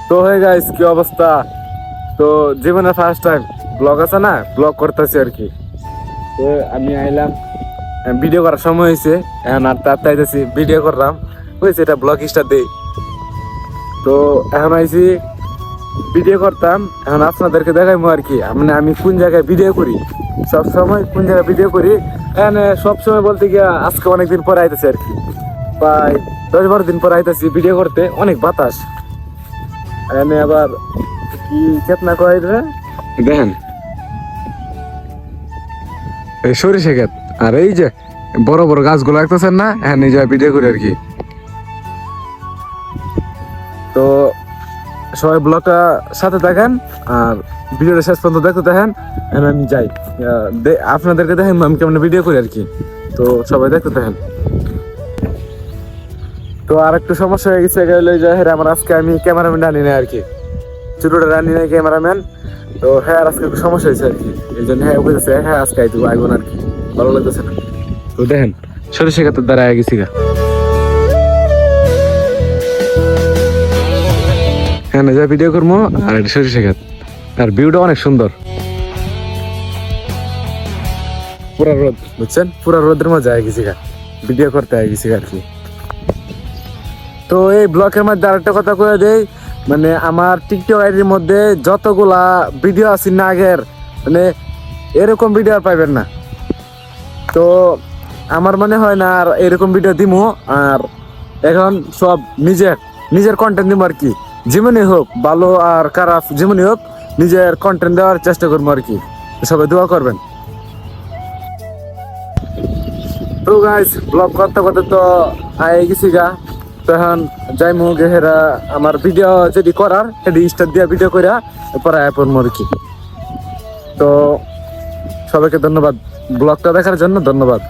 তো হয়ে গাইস কি অবস্থা? তো জীবনে ফার্স্ট টাইম ব্লগ আছে না, ব্লগ করতেছি আর কি। তো আমি আইলাম, ভিডিও করার সময় হয়েছে, এখন আর তাইতেছি ভিডিও করলাম, হয়েছে এটা ব্লগ স্টার্ট দেই। তো এখন আইছি ভিডিও করতাম, এখন আপনাদেরকে দেখাইমু আর কি, মানে আমি কোন জায়গায় ভিডিও করি, সব সময় কোন জায়গায় ভিডিও করি। এখানে সব সময় বলতে গিয়ে আজকে অনেকদিন পরে আইতেছি আর কি, প্রায় 10-12 দিন পরে আইতেছি ভিডিও করতে। অনেক বাতাস, এখানে আবার কি কেতনা কয় রে দেখেন, এই সরিষা ক্ষেত, আর এই যে বড় বড় গাছগুলো লাগতেছেন না, হ্যাঁ নিজে ভিডিও করি আর কি। তো সবাই ব্লগটা সাথে দেখেন আর ভিডিওটা শেষ পর্যন্ত দেখতে দেখেন। এখন আমি যাই, আপনাদেরকে দেখেন আমি কেমন ভিডিও করি আর কি। তো সবাই দেখতে দেখেন। তো আর একটু সমস্যা হয়ে গেছে, আমার আজকে আমি ক্যামেরাম্যান আনি না আর কি, ছোটটা রানি নাই ক্যামেরাম্যান। তো হ্যাঁ আজকে একটু সমস্যা হয়েছে আর কি, এই জন্য হ্যাঁ বুঝেছে, হ্যাঁ আজকে আইবো না আর কি, ভালো লাগতেছে না। তো দেখেন সরিষা ক্ষেতের দ্বারা আগে গেছি গা, হ্যাঁ যা ভিডিও করবো। আর এটা সরিষা ক্ষেত, আর ভিউটা অনেক সুন্দর, পুরা রোদ বুঝছেন, পুরা রোদের মধ্যে আগে গেছি গা, ভিডিও করতে আগে গেছি আর কি। তো এই ব্লগের মধ্যে আরেকটা কথা কয়ে দেই, মানে আমার টিকটক আইডির মধ্যে যতগুলা ভিডিও আছে না আগের, মানে এরকম ভিডিও আর পাইবেন না। তো আমার মনে হয় না আর এরকম ভিডিও দিমু, আর এখন সব নিজের কন্টেন্ট দিব আর কি, যেমনই হোক ভালো আর খারাপ যেমনই হোক, নিজের কন্টেন্ট দেওয়ার চেষ্টা করবো আর কি। সবাই দোয়া করবেন। তো গাইস ব্লগ করতে করতে তো আই গেছি গা, তো এখন যাইমু গেহেরা আমার ভিডিও যদি করার সেটি স্টার দিয়া ভিডিও করা পরে আয় পড়বো আর কি। তো সবাইকে ধন্যবাদ ব্লগটা দেখার জন্য, ধন্যবাদ।